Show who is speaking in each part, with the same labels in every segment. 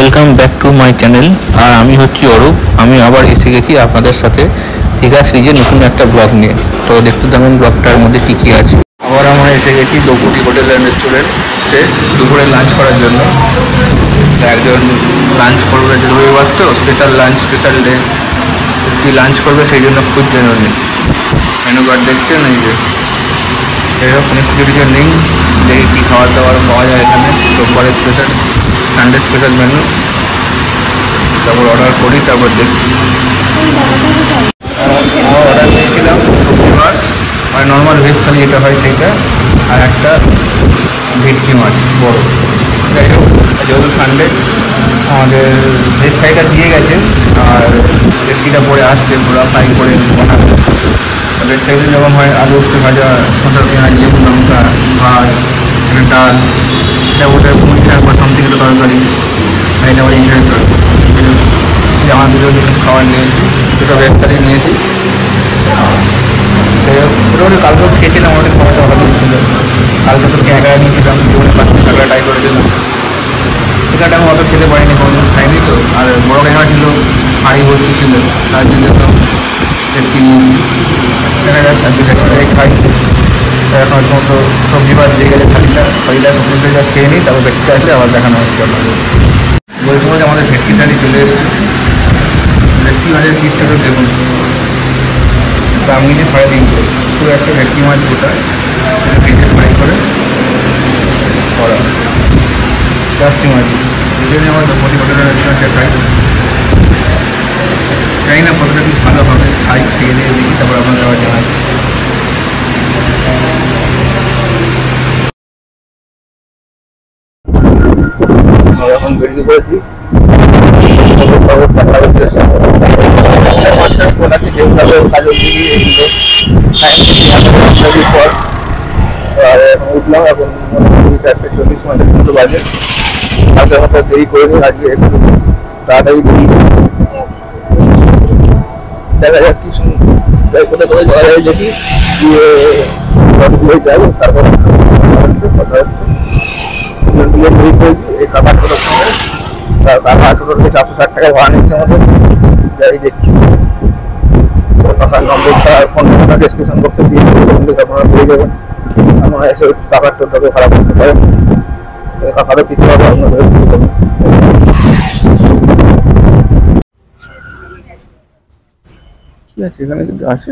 Speaker 1: Welcome back to my channel. আর আমি হচ্ছি অরূপ। আমি আবার এসে গেছি আপনাদের সাথে দীঘা সিরিজের নতুন একটা ব্লগ নিয়ে। তো দেখতে থাকুন ব্লগটার মধ্যে কী কী আছে। আবার আমরা এসে গেছি দ্রৌপদী হোটেল অ্যান্ড রেস্টুরেন্টে দুপুরে লাঞ্চ করার জন্য। একজন লাঞ্চ করবে, রবিবার তো স্পেশাল লাঞ্চ, স্পেশাল ডে, কী লাঞ্চ করবে সেই জন্য খুঁজছেন উনি। মেনু কার্ড দেখছেন, এই যে এরকম কিছু কিছু লিঙ্ক, দেখি কী খাবার দাবার পাওয়া যায় এখানে। রোববারে স্পেশাল, সানডে স্পেশাল মেনু। তারপর অর্ডার করি, তারপর দেখছি। আমার অর্ডার দিয়েছিলাম সবজি মাছ, মানে নর্মাল ভেজ থালি যেটা হয় সেইটা, আর একটা ভেটকি মাছ বড়। যাই হোক, যেহেতু সানডে আমাদের ভেজ থালিটা দিয়ে গেছে, আর ভেটকিটা পরে আসছে পুরো ফ্রাই করে বানাবে। ভেজ থালিতে যেমন হয় আলু একটু ভাজা, শসা পেঁয়াজ লেবু লঙ্কা, ভাত, এখানে ডাল, এটা ওটার পুঁইশাক বা সামথিং একটা তরকারি, এটা আমার ইন্টারেস্ট হয়। আমার দুটো জিনিস খাবার নিয়েছি, দুটো ভেজ থালি নিয়েছি। মোটামুটি কালকেও খেয়েছিলাম, মোটামুটি খাবারটা ভালো ছিল। কালকে তো ক্যাঁকড়া নিয়েছিলাম, জীবনে পাঁচটা ক্যাঁকড়া ট্রাই করেছিলাম। ক্যাঁকড়াটা আমি অত খেতে পারিনি, কোনোদিন খাইনি তো। আর বড় ক্যাঁকড়া ছিল, হাঁড়ি ভর্তি ছিল, তার জন্য ভেটকি নিয়েছি। দেখা যাক আজকে ভেটকিটাই খাই। এখন মতো সবজি ভাত দিয়ে গেলে থালিটা সবজি যা খেয়ে নিই, তারপর ভেটকিটা আসলে আবার দেখানো হচ্ছে আপনাদের। ওই সময় আমাদের ভেটকি থালি চলে এসেছে। ভেটকি মাছের পিসটা তো দেখুন, দাম নিয়েছে 350। পুরো একটা ভেটকি মাছ গোটা ভেজে ফ্রাই করে করা জাস্তি মাছ। এই জন্য আমার দ্রৌপদী হোটেলের রেস্টুরেন্টে খাই। জানি না কতটা কি ভালো হবে, খাই, খেয়ে দিয়ে দেখি, তারপর আপনাদের আবার জানাই। এখন বেরিয়ে পড়েছি উঠলাম। এখন 4:40 মতো বাজে। আজকে হয়তো দেরি করে নিই, আজকে একটু তাড়াতাড়ি বেরিয়েছি। দেখা যাক কি কোথায় কোথায় যাওয়া যায়, দেখি গিয়ে যাই, তারপর কথা হচ্ছে। বেরিয়ে পড়েছি। এই কাকা টোটোকে 460 টাকা ভাড়া নিচ্ছে আমাদের। যাই দেখি, কাকার নম্বরটা, ফোন নম্বরটা ডিসক্রিপশন বক্সে দিয়ে দেবো, সেখান থেকে আপনারা পেয়ে যাবেন। আপনারা এসে কাকার টোটোকে ভাড়া করতে পারেন। কাকারও কিছু হবে, আপনাদের কিছু হবে। ঠিক আছে, এখানে কিন্তু আছে।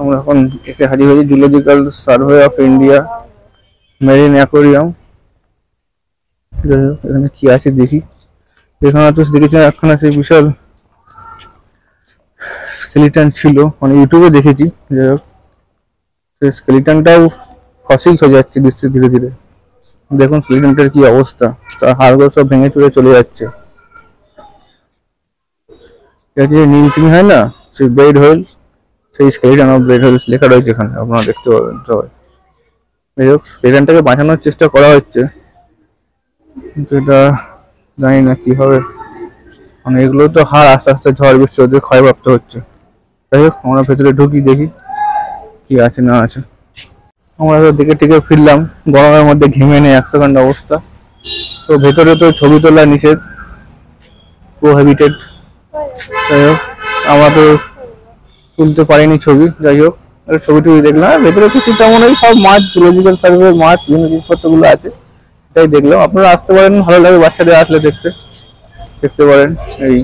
Speaker 1: আমরা এখন এসে হাজির হয়েছি zoological survey of India marine aquarium. এখানে কি আছে দেখি। এখানে তো দেখেছি একখানা সেই বিশাল স্কেলিটন ছিল, মানে ইউটিউবে দেখেছি। যাই হোক, সেই স্কেলিটনটাও ফসিলস হয়ে যাচ্ছে ধীরে ধীরে। দেখুন স্কেলিটনটার কি অবস্থা, তার হাড়গুলো সব ভেঙে চুরে চলে যাচ্ছে। এটা যে নীলতিমি হয় না, সেই ব্রেড হোয়েল, সেই স্কেলিটন অফ ব্রেড হোয়েলস লেখা রয়েছে এখানে, আপনারা দেখতে পাবেন সবাই। যাই হোক, স্কেলিটনটাকে বাঁচানোর চেষ্টা করা হচ্ছে, কিন্তু এটা জানি না কি হবে। মানে এগুলো তো হাড় আস্তে আস্তে ঝড় বৃষ্টি ওদের ক্ষয়প্রাপ্ত হচ্ছে। যাই হোক, আমরা ভেতরে ঢুকি, দেখি কি আছে না আছে। আমরা তো দেখে টেকে ফিরলাম, গরমের মধ্যে ঘেমে নেই 1 সেকেন্ড অবস্থা। তো ভেতরে তো ছবি তোলা নিষেধ, প্রোহিবিটেড। যাই হোক, আমরা তো তুলতে পারিনি ছবি। যাই হোক, ছবি টবি দেখলাম। ভেতরে কিছু তেমন ওই সব মাছ, জুলজিক্যাল সার্ভে মাছ, বিভিন্ন জিনিসপত্রগুলো আছে, এটাই দেখলাম। আপনারা আসতে পারেন, ভালো লাগে বাচ্চাদের আসলে দেখতে পারেন। এই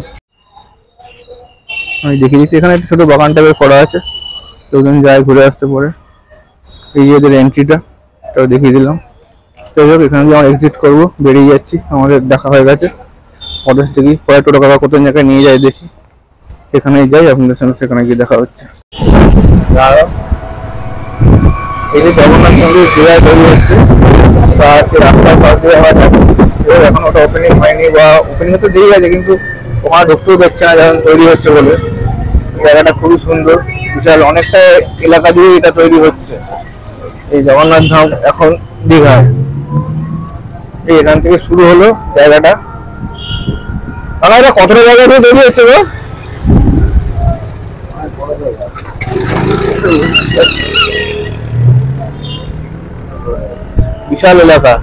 Speaker 1: আমি দেখিয়ে দিচ্ছি, এখানে একটা ছোট বাগান টাইপের করা আছে, লোকজন যায় ঘুরে আসতে পারে। এই যে এদের এন্ট্রিটা, এটাও দেখিয়ে দিলাম। যাই হোক, এখানে দিয়ে আমরা এক্সিট করবো, বেরিয়ে যাচ্ছি। আমাদের দেখা হয়ে গেছে অদেশ দেখি, পরে টোটো কাকা কোন জায়গায় নিয়ে যায় দেখি, সেখানেই যাই। আপনাদের সঙ্গে সেখানে গিয়ে দেখা হচ্ছে। এই যে জগন্নাথ মন্দির ক্লিয়ার তৈরি হচ্ছে, রাস্তার পাশ দিয়ে আমরা যাচ্ছি। এখন ওটা ওপেনিং হয়নি, বা ওপেনিং হতে দেরি আছে, কিন্তু ওখানে ঢুকতেও পারছে না যখন তৈরি হচ্ছে বলে। জায়গাটা খুবই সুন্দর, বিশাল অনেকটা এলাকা জুড়ে এটা তৈরি হচ্ছে। এই জগন্নাথ ধাম এখন দীঘায়, এই এখান থেকে শুরু হলো জায়গাটা। কারণ এটা কতটা জায়গা দিয়ে তৈরি হচ্ছে গো, বিশাল এলাকা।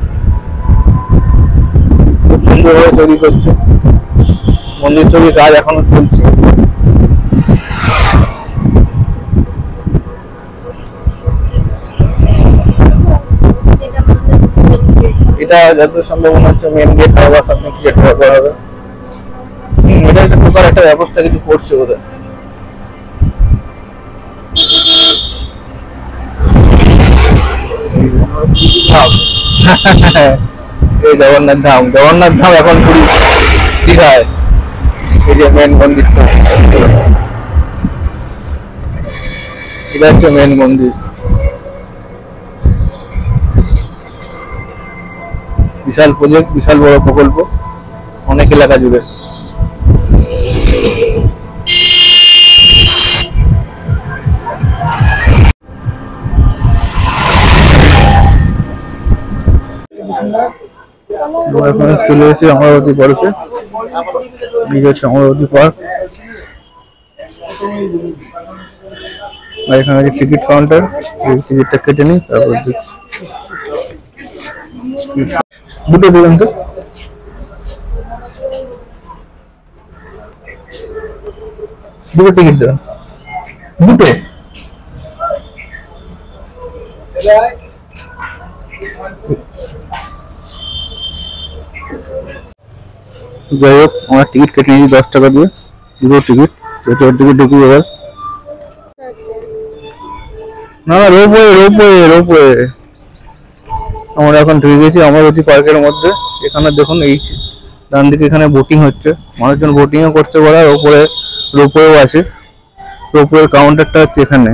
Speaker 1: সুন্দরভাবে তৈরি করছে। মন্দির তৈরির কাজ এখনো চলছে। এটা যত সম্ভব মনে হচ্ছে মেন গেট বা সামনে গেট করা হবে। এটা একটা ঢোকার একটা ব্যবস্থা কিছু করছে ওদের। এই জগন্নাথ ধাম এখন পুরী দীঘায়। এই যে মেন মন্দিরটা, এটা হচ্ছে মেন মন্দির। বিশাল প্রজেক্ট, বিশাল বড় প্রকল্প, অনেক এলাকা জুড়ে। এখন চলে এসেছি অমরাবতী পার্কে। এই হচ্ছে অমরাবতী পার্ক। আর এখানে আছে টিকিট কাউন্টার, টিকিটটা কেটে নিই তারপর দেখছি। দুটো দেবেন তো? দুটো টিকিট দেবেন, দুটো। যাই হোক, আমরা টিকিট কেটে নিয়েছি 10 টাকা দিয়ে, দুটো টিকিট। ভেতর দিকে ঢুকি এবার। না, রোপওয়ে। আমরা এখন ঢুকে গেছি অমরাবতী পার্কের মধ্যে। এখানে দেখুন, এই ডান দিকে এখানে বোটিং হচ্ছে, মানুষজন বোটিংও করতে পারে। আর ওপরে রোপওয়েও আছে। রোপওয়ের কাউন্টারটা হচ্ছে এখানে।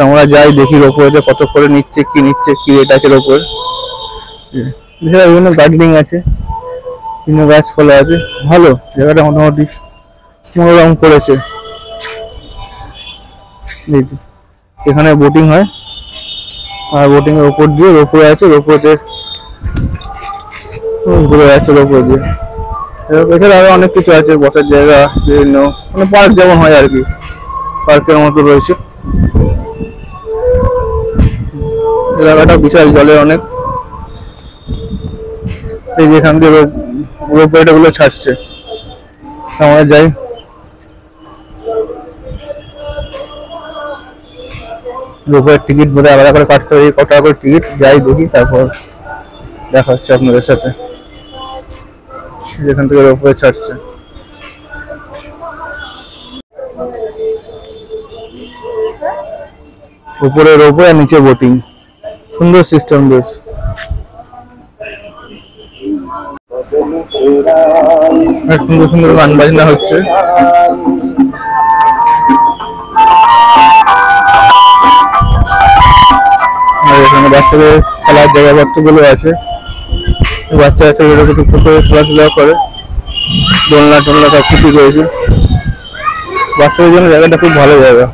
Speaker 1: আমরা যাই দেখি রোপওয়েতে কত করে নিচ্ছে, কি রেট আছে রোপওয়ের। এছাড়া বিভিন্ন গার্ডেনিং আছে, বিভিন্ন গাছপালা আছে। ভালো জায়গাটা, মোটামুটি মনোরম করেছে। এখানে বোটিং হয়, আর বোটিং এর উপর দিয়ে রোপওয়ে আছে। রোপওয়েতে ঘুরে যাচ্ছে রোপওয়ে দিয়ে। এছাড়া আরো অনেক কিছু আছে, বসার জায়গা, বিভিন্ন মানে পার্ক যেমন হয় আর কি, পার্কের মতো রয়েছে। এলাকাটা বিশাল, জলে অনেক। এই যেখান দিয়ে রোপওয়েটা গুলো ছাড়ছে, আমরা যাই। রোপওয়ের টিকিট বোধহয় আলাদা করে কাটতে হবে, কত টাকা করে টিকিট, যাই দেখি তারপর দেখা হচ্ছে আপনাদের সাথে। যেখান থেকে রোপওয়ে ছাড়ছে। উপরে রোপওয়ে, নিচে বোটিং, সুন্দর সিস্টেম বেশ। সুন্দর সুন্দর গান বাজনা হচ্ছে। আর এখানে বাচ্চাদের খেলার জায়গাপত্র গুলো আছে। বাচ্চারা খেলাধুলা করে, দোলনা টোলনা সব কিছু রয়েছে। বাচ্চাদের জন্য জায়গাটা খুব ভালো জায়গা।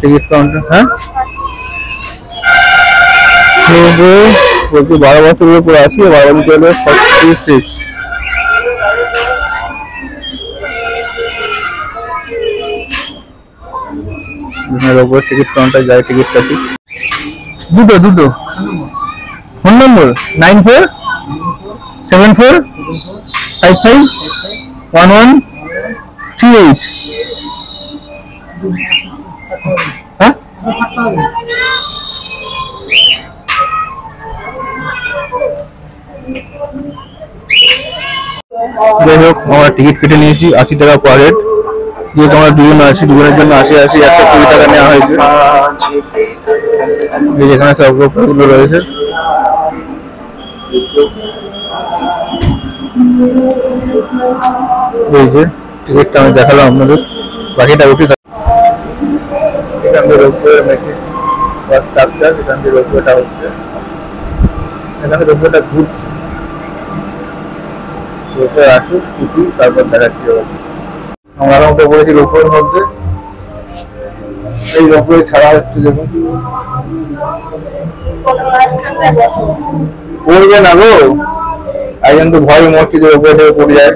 Speaker 1: টিকিট কাউন্টার, হ্যাঁ বলছি 12 বছরের উপরে আসি, 12 বছর 46। টিকিট কাউন্টার যাই, টিকিট কাটি। দুটো ফোন নম্বর 9474551138। হ্যাঁ, যাই হোক, আমরা টিকিট কেটে নিয়েছি 80 টাকা পার হেড। যেহেতু আমরা দুজন আছি, দুজনের জন্য 80 একটা 20 টাকা নেওয়া হয়েছে। যেখানে সব গুলো রয়েছে। এই যে টিকিটটা আমি দেখালাম আপনাদের, বাকিটা উঠে এখান থেকে রোপওয়ে মেশিন বা স্ট্রাকচার, এখান থেকে রোপওয়েটা হচ্ছে, এখানে রোপওয়েটা ঘুরছে। রোপওয়ে আসুক, উঠি, তারপর দেখাচ্ছি। আমরা মতো বলেছি রোপওয়ের মধ্যে। এই রোপওয়ে ছাড়া হচ্ছে, দেখুন পড়বে না গো, একজন তো ভয় মরছে যে রোপওয়ে থেকে পড়ে যায়।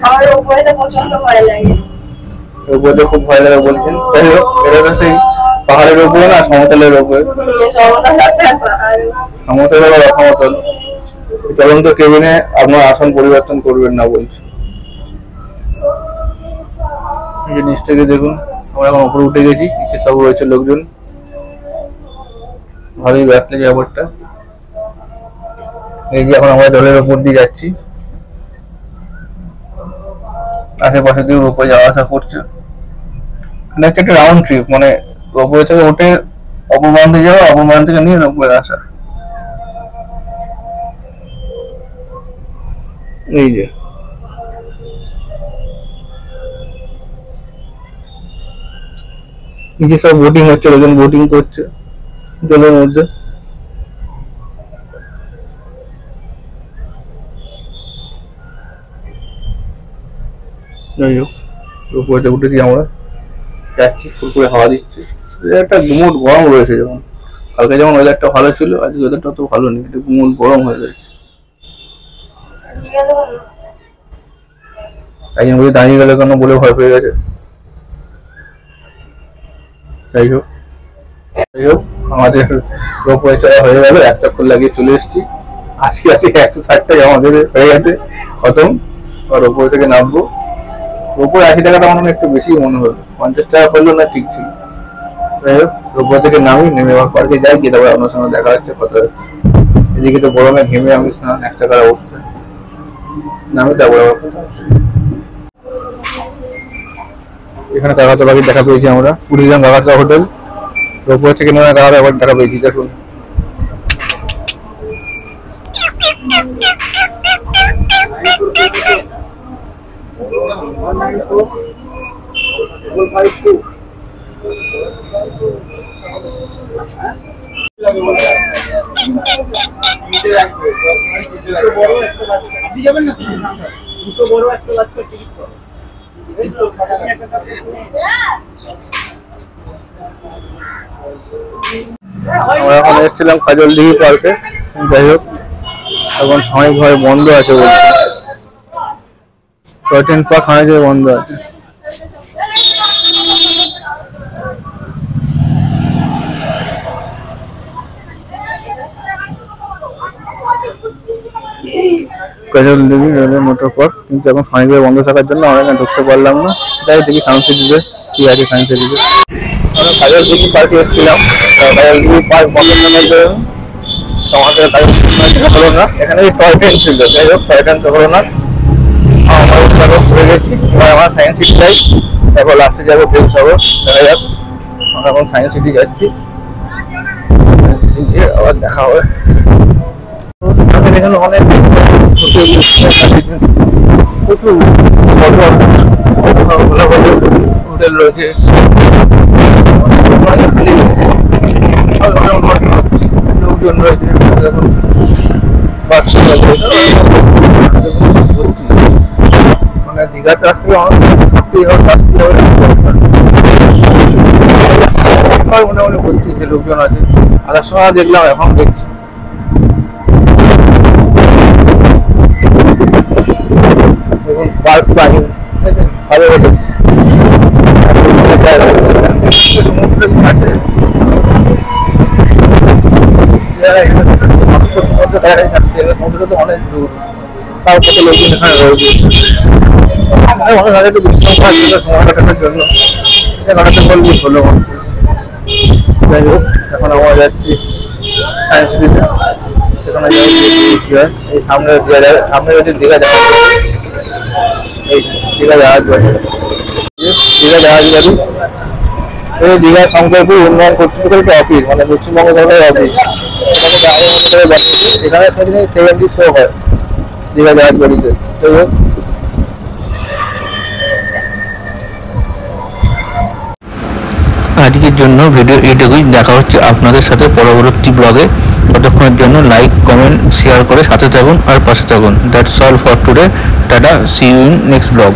Speaker 2: আমার রোপওয়েতে প্রচন্ড ভয় লাগে।
Speaker 1: রোপওয়েতে খুব ভয় লাগে বলছেন। যাই হোক, এটা তো সেই পাহাড়ের রোপওয়ে না, সমতলের রোপওয়ে। সমতল বা অসমতল, চলন্ত কেবিনে আপনার আসন পরিবর্তন করবেন না বলছে। নিচ থেকে দেখুন, আমরা এখন উপরে উঠে গেছি, নিচে সব রয়েছে লোকজন। ভালোই ব্যাক লেগে ব্যাপারটা। এই যে এখন আমরা জলের উপর দিয়ে যাচ্ছি, আশেপাশে দিয়ে রোপওয়ে যাওয়া আসা করছে। মানে একটা রাউন্ড ট্রিপ, মানে রোপওয়ে থেকে উঠে অপর প্রান্তে যাওয়া, অপর প্রান্ত থেকে নিয়ে রোপওয়ে আসা। এই যে নিচে সব বোটিং হচ্ছে, লোকজন বোটিং করছে জলের মধ্যে। যাই হোক, রোপওয়েতে উঠেছি আমরা, যাচ্ছি, ফুরফুরে হাওয়া দিচ্ছে। একটা গুমোট গরম রয়েছে, যেমন কালকে যেমন ওয়েদারটা ভালো ছিল, আজকে ওয়েদারটা তো ভালো নেই, একটু গুমোট গরম হয়ে গেছে। একজন বলে দাঁড়িয়ে গেলে কেন বলে ভয় পেয়ে গেছে। যাই হোক আমাদের রোপওয়ে চড়া হয়ে গেল, 1 চক্কর লাগিয়ে চলে এসেছি। আজকে 160 টাকা আমাদের হয়ে গেছে খতম। রোপওয়ে থেকে নামবো। রোপওয়ে 80 টাকাটা মনে হয় একটু বেশি মনে হলো, 50 টাকা করলো না, ঠিক ছিল। যাই হোক, রোপওয়ে থেকে নামি, নেমে আবার পার্কে যাই, গিয়ে তারপর আপনার সঙ্গে দেখা হচ্ছে, কথা হচ্ছে। এদিকে তো গরমে ঘেমে আমি স্নান, 1 টাকার অবস্থা। নামি তারপর আবার কথা হচ্ছে। এখানে কাকাতো পাখি দেখা পেয়েছি আমরা, কুড়িগ্রাম কাকাতো হোটেল। রোপওয়ে থেকে নেমে কাকাতো আবার দেখা পেয়েছি, দেখুন। আমরা এখন এসেছিলাম কাজলদিঘি পার্কে। যাই হোক, এখন সাময়িকভাবে বন্ধ আছে বলছে, টয় ট্রেন পার্ক সাময়িকভাবে বন্ধ আছে। কাজলদিঘি রেলওয়ে মোটর পার্ক, কিন্তু এখন সাময়িকভাবে বন্ধ থাকার জন্য আমরা এখানে ঢুকতে পারলাম না। যাই দেখি সায়েন্স সিটিতে কি আছে। সায়েন্স সিটিতে কাজলদিঘি পার্কে এসেছিলাম, কাজলদিঘি পার্ক বন্ধ থাকার জন্য আমাদের কাজ হলো না। এখানে টয় ট্রেন ছিল, যাই হোক টয় ট্রেন তো হলো না। আমরা ঘুরে গেছি, এবার আমরা সায়েন্স সিটি যাই, তারপর লাস্টে যাবো বেলসাগর। দেখা যাক, আমরা এখন সায়েন্স সিটি যাচ্ছি, গিয়ে আবার দেখা হবে। এখানে অনেক প্রচুর হোটেল রয়েছে, খালি রয়েছে, লোকজন রয়েছে। এখন বাস ঘুরছি, মানে দীঘাতে আসতে থাকতেই হবে, আসতেই হবে। মোটামুটি বলছি যে লোকজন আছে, আসার সময় দেখলাম, এখন দেখছি। দেখুন পার্ক পানি ভালো হলো, সমুদ্র আছে, সমুদ্র দেখা যাচ্ছে, সমুদ্র তো অনেক দূর, তার কত লোকজন এখানে রয়েছে। অনেক আগে একটু বিশ্রাম করার জন্য, সময় কাটানোর জন্য কাটাতে বলবো হলো মানুষ। যাই হোক, এখন আমরা যাচ্ছি সায়েন্স সিটিতে, সেখানে কি হয়। এই সামনে দীঘা যাবে, সামনে যদি দীঘা যাওয়া, এই দীঘা জাহাজ যাবে, দীঘা জাহাজ যাবি। এই দীঘা শঙ্করপুর উন্নয়ন কর্তৃপক্ষের অফিস, মানে পশ্চিমবঙ্গ সরকারের অফিস। এখানে 70 শো হয় দীঘা জাহাজ বাড়িতে। যাই হোক, আজকের জন্য ভিডিও এইটুকুই। দেখা হচ্ছে আপনাদের সাথে পরবর্তী ব্লগে। ততক্ষণের জন্য লাইক, কমেন্ট, শেয়ার করে সাথে থাকুন আর পাশে থাকুন। That's all for today. Tata, see you in next blog.